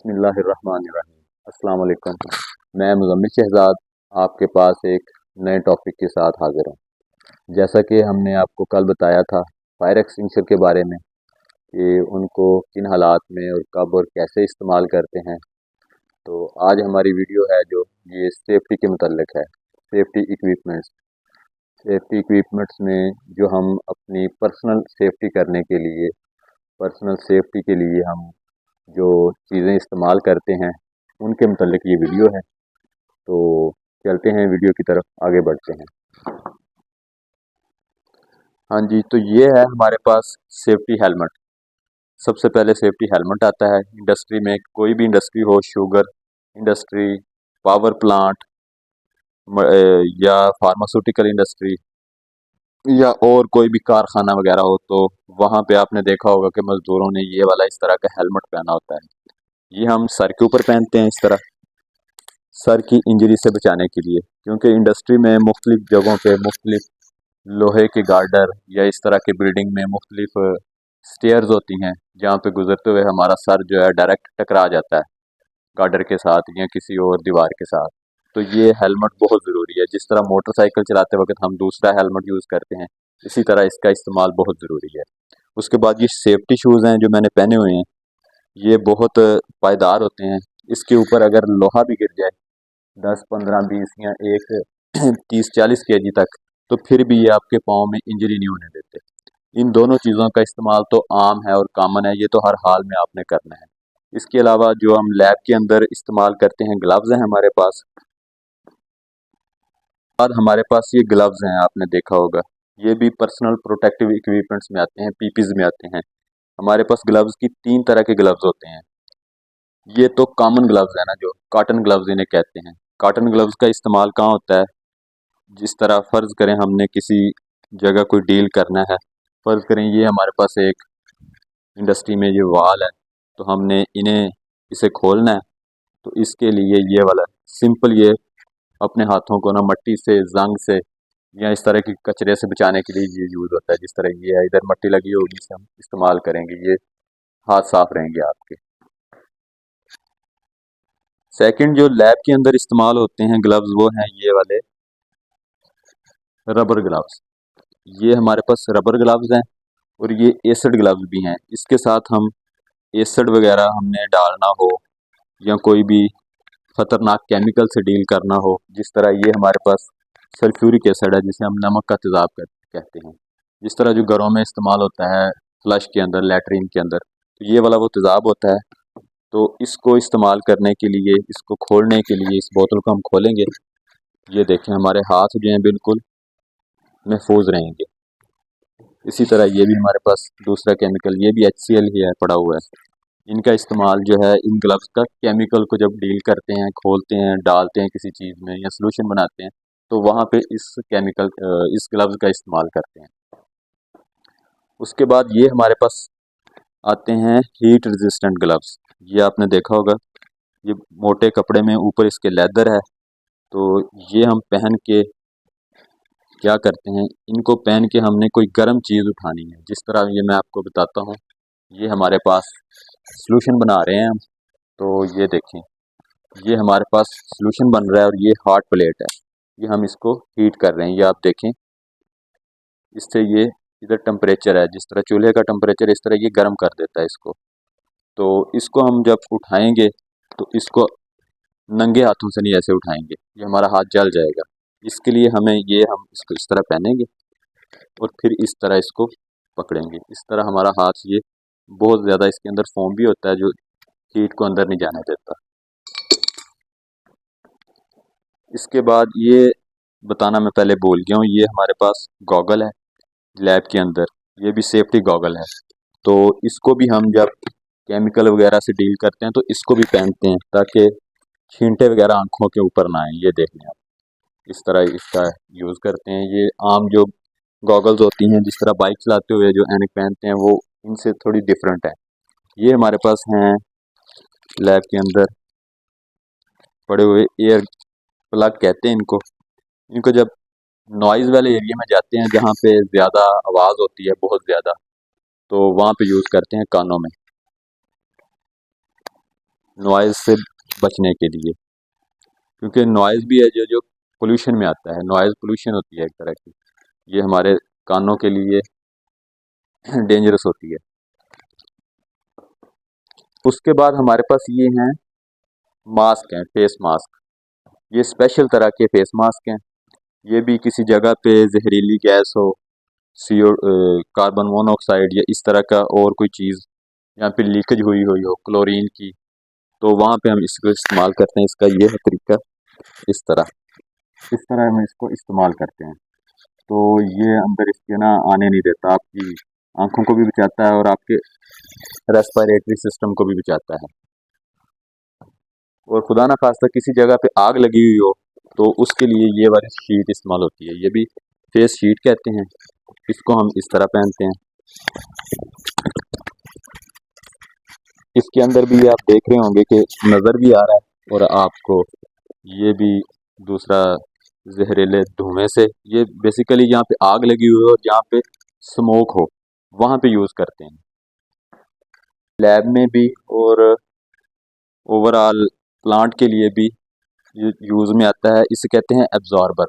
बिस्मिल्लाहिर्रहमानिर्रहीम। अस्सलाम वालेकुम। मैं मुज़म्मिल शहज़ाद आपके पास एक नए टॉपिक के साथ हाज़िर हूँ। जैसा कि हमने आपको कल बताया था फायर एक्सटिंग्विशर के बारे में कि उनको किन हालात में और कब और कैसे इस्तेमाल करते हैं, तो आज हमारी वीडियो है जो ये सेफ्टी के मुतल्लिक़ है। सेफ्टी इक्विपमेंट्स में जो हम अपनी पर्सनल सेफ्टी के लिए हम जो चीज़ें इस्तेमाल करते हैं उनके मुतल्लिक़ ये वीडियो है। तो चलते हैं वीडियो की तरफ, आगे बढ़ते हैं। हाँ जी, तो ये है हमारे पास सेफ्टी हेलमेट। सबसे पहले सेफ्टी हेलमेट आता है। इंडस्ट्री में कोई भी इंडस्ट्री हो, शुगर इंडस्ट्री, पावर प्लांट या फार्मास्यूटिकल इंडस्ट्री या और कोई भी कारखाना वगैरह हो, तो वहाँ पे आपने देखा होगा कि मज़दूरों ने ये वाला इस तरह का हेलमेट पहना होता है। ये हम सर के ऊपर पहनते हैं इस तरह, सर की इंजरी से बचाने के लिए, क्योंकि इंडस्ट्री में मुख्तलिफ जगहों पे मुख्तलिफ लोहे के गार्डर या इस तरह के बिल्डिंग में मुख्तलिफ स्टेयर्स होती हैं, जहाँ पे गुजरते हुए हमारा सर जो है डायरेक्ट टकरा जाता है गार्डर के साथ या किसी और दीवार के साथ। तो ये हेलमेट बहुत ज़रूरी है। जिस तरह मोटरसाइकिल चलाते वक्त हम दूसरा हेलमेट यूज़ करते हैं, इसी तरह इसका इस्तेमाल बहुत ज़रूरी है। उसके बाद ये सेफ्टी शूज़ हैं जो मैंने पहने हुए हैं, ये बहुत पायदार होते हैं। इसके ऊपर अगर लोहा भी गिर जाए 10, 15, 20 या एक 30, 40 kg तक, तो फिर भी ये आपके पाँव में इंजरी नहीं होने देते। इन दोनों चीज़ों का इस्तेमाल तो आम है और कॉमन है, ये तो हर हाल में आपने करना है। इसके अलावा जो हम लैब के अंदर इस्तेमाल करते हैं, ग्लव्स हैं हमारे पास। और हमारे पास ये ग्लव्स हैं, आपने देखा होगा, ये भी पर्सनल प्रोटेक्टिव इक्विपमेंट्स में आते हैं, पीपीज में आते हैं। हमारे पास ग्लव्स की 3 तरह के ग्लव्स होते हैं। ये तो कॉमन ग्लव्स है ना, जो कॉटन ग्लव्स इन्हें कहते हैं। कॉटन ग्लव्स का इस्तेमाल कहाँ होता है? जिस तरह फ़र्ज़ करें हमने किसी जगह कोई डील करना है, फ़र्ज़ करें ये हमारे पास एक इंडस्ट्री में ये वाल है, तो हमने इसे खोलना है। तो इसके लिए ये वाला सिंपल, ये अपने हाथों को ना मट्टी से, जंग से या इस तरह के कचरे से बचाने के लिए ये यूज़ होता है। जिस तरह ये है, इधर मट्टी लगी होगी, इसे हम इस्तेमाल करेंगे, ये हाथ साफ रहेंगे आपके। सेकंड जो लैब के अंदर इस्तेमाल होते हैं ग्लव्स, वो हैं ये वाले रबर ग्लव्स। ये हमारे पास रबर ग्लव्स हैं और ये एसिड ग्लव्स भी हैं। इसके साथ हम एसिड वगैरह हमने डालना हो या कोई भी ख़तरनाक केमिकल से डील करना हो, जिस तरह ये हमारे पास सल्फ्यूरिक एसिड है जिसे हम नमक का तेज़ाब कहते हैं। जिस तरह जो घरों में इस्तेमाल होता है फ्लश के अंदर, लैट्रीन के अंदर, तो ये वाला वो तेज़ाब होता है। तो इसको इस्तेमाल करने के लिए, इसको खोलने के लिए, इस बोतल को हम खोलेंगे, ये देखें हमारे हाथ जो हैं बिल्कुल महफूज रहेंगे। इसी तरह ये भी हमारे पास दूसरा केमिकल, ये भी HCl ही है, पड़ा हुआ है। इनका इस्तेमाल जो है इन ग्लव्स का, केमिकल को जब डील करते हैं, खोलते हैं, डालते हैं किसी चीज़ में या सोल्यूशन बनाते हैं, तो वहाँ पे इस ग्लव्स का इस्तेमाल करते हैं। उसके बाद ये हमारे पास आते हैं हीट रेजिस्टेंट ग्लव्स। ये आपने देखा होगा, ये मोटे कपड़े में ऊपर इसके लेदर है। तो ये हम पहन के क्या करते हैं, इनको पहन के हमने कोई गर्म चीज़ उठानी है, जिस तरह ये मैं आपको बताता हूँ। ये हमारे पास सॉल्यूशन बना रहे हैं हम, तो ये देखें, ये हमारे पास सॉल्यूशन बन रहा है और ये हॉट प्लेट है, ये हम इसको हीट कर रहे हैं। ये आप देखें, इससे ये इधर टेम्परेचर है, जिस तरह चूल्हे का टेम्परेचर, इस तरह ये गर्म कर देता है इसको। तो इसको हम जब उठाएंगे, तो इसको नंगे हाथों से नहीं ऐसे उठाएंगे, ये हमारा हाथ जल जाएगा। इसके लिए हम इसको इस तरह पहनेंगे और फिर इस तरह इसको पकड़ेंगे। इस तरह हमारा हाथ, ये बहुत ज़्यादा इसके अंदर फोम भी होता है जो हीट को अंदर नहीं जाने देता। इसके बाद ये बताना मैं पहले भूल गया हूँ, ये हमारे पास गॉगल है लैब के अंदर, ये भी सेफ्टी गॉगल है। तो इसको भी हम जब केमिकल वगैरह से डील करते हैं तो इसको भी पहनते हैं, ताकि छींटे वगैरह आंखों के ऊपर ना आए। ये देख लें आप, इस तरह इसका यूज़ करते हैं। ये आम जो गॉगल्स होती हैं, जिस तरह बाइक चलाते हुए जो ऐनक पहनते हैं, वो इनसे थोड़ी डिफरेंट है। ये हमारे पास हैं लैब के अंदर पड़े हुए एयर प्लग कहते हैं इनको। इनको जब नॉइज़ वाले एरिया में जाते हैं, जहाँ पे ज़्यादा आवाज़ होती है, बहुत ज़्यादा, तो वहाँ पे यूज़ करते हैं कानों में। नॉइज़ से बचने के लिए, क्योंकि नॉइज़ भी है जो जो पोल्यूशन में आता है। नॉइज़ पोल्यूशन होती है एक तरह की, ये हमारे कानों के लिए डेंजरस होती है। उसके बाद हमारे पास ये हैं मास्क हैं, फेस मास्क। ये स्पेशल तरह के फेस मास्क हैं। ये भी किसी जगह पे जहरीली गैस हो, सीओ कार्बन मोनोऑक्साइड या इस तरह का और कोई चीज़ यहाँ पे लीकेज हुई हुई हो क्लोरीन की, तो वहाँ पे हम इसको इस्तेमाल करते हैं। इसका ये है तरीका, इस तरह हम इसको इस्तेमाल करते हैं। तो ये अंदर इसके ना आने नहीं देता, आपकी आंखों को भी बचाता है और आपके रेस्पिरेटरी सिस्टम को भी बचाता है। और खुदा ना खास्ता किसी जगह पे आग लगी हुई हो तो उसके लिए ये वाली शीट इस्तेमाल होती है। ये भी फेस शीट कहते हैं। इसको हम इस तरह पहनते हैं। इसके अंदर भी आप देख रहे होंगे कि नज़र भी आ रहा है, और आपको ये भी दूसरा जहरीले धुएं से, ये बेसिकली जहाँ पे आग लगी हुई हो और जहाँ पे स्मोक हो वहाँ पे यूज़ करते हैं, लैब में भी और ओवरऑल प्लांट के लिए भी यूज़ में आता है। इसे कहते हैं एब्जॉर्बर।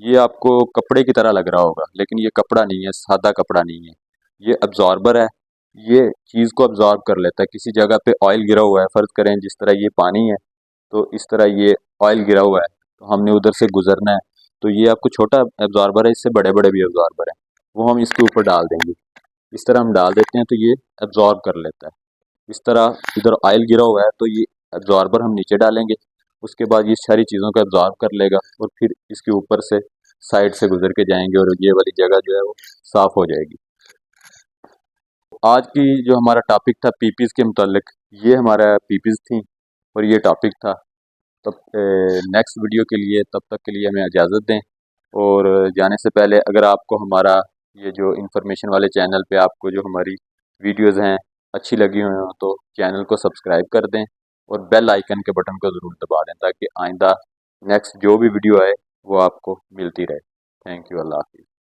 ये आपको कपड़े की तरह लग रहा होगा, लेकिन ये कपड़ा नहीं है, सादा कपड़ा नहीं है, ये एब्जॉर्बर है। ये चीज़ को एब्जॉर्ब कर लेता है। किसी जगह पे ऑयल गिरा हुआ है, फ़र्ज़ करें जिस तरह ये पानी है, तो इस तरह ये ऑयल गिरा हुआ है, तो हमने उधर से गुजरना है, तो ये आपको छोटा एब्जॉर्बर है, इससे बड़े बड़े भी एब्जॉर्बर हैं, वो हम इसके ऊपर डाल देंगे। इस तरह हम डाल देते हैं तो ये एब्जॉर्ब कर लेता है। इस तरह इधर ऑयल गिरा हुआ है तो ये एब्जॉर्बर हम नीचे डालेंगे, उसके बाद ये सारी चीज़ों को एब्जॉर्ब कर लेगा और फिर इसके ऊपर से साइड से गुजर के जाएंगे और ये वाली जगह जो है वो साफ़ हो जाएगी। आज की जो हमारा टॉपिक था पीपीज़ के मुतालिक, ये हमारा पीपीज़ थी और ये टॉपिक था। तब नेक्स्ट वीडियो के लिए, तब तक के लिए हमें इजाज़त दें। और जाने से पहले अगर आपको हमारा ये जो इन्फॉर्मेशन वाले चैनल पे आपको जो हमारी वीडियोज़ हैं अच्छी लगी हुई हों तो चैनल को सब्सक्राइब कर दें और बेल आइकन के बटन को ज़रूर दबा दें, ताकि आइंदा नेक्स्ट जो भी वीडियो आए वो आपको मिलती रहे। Thank you. अल्लाह हाफ़िज़।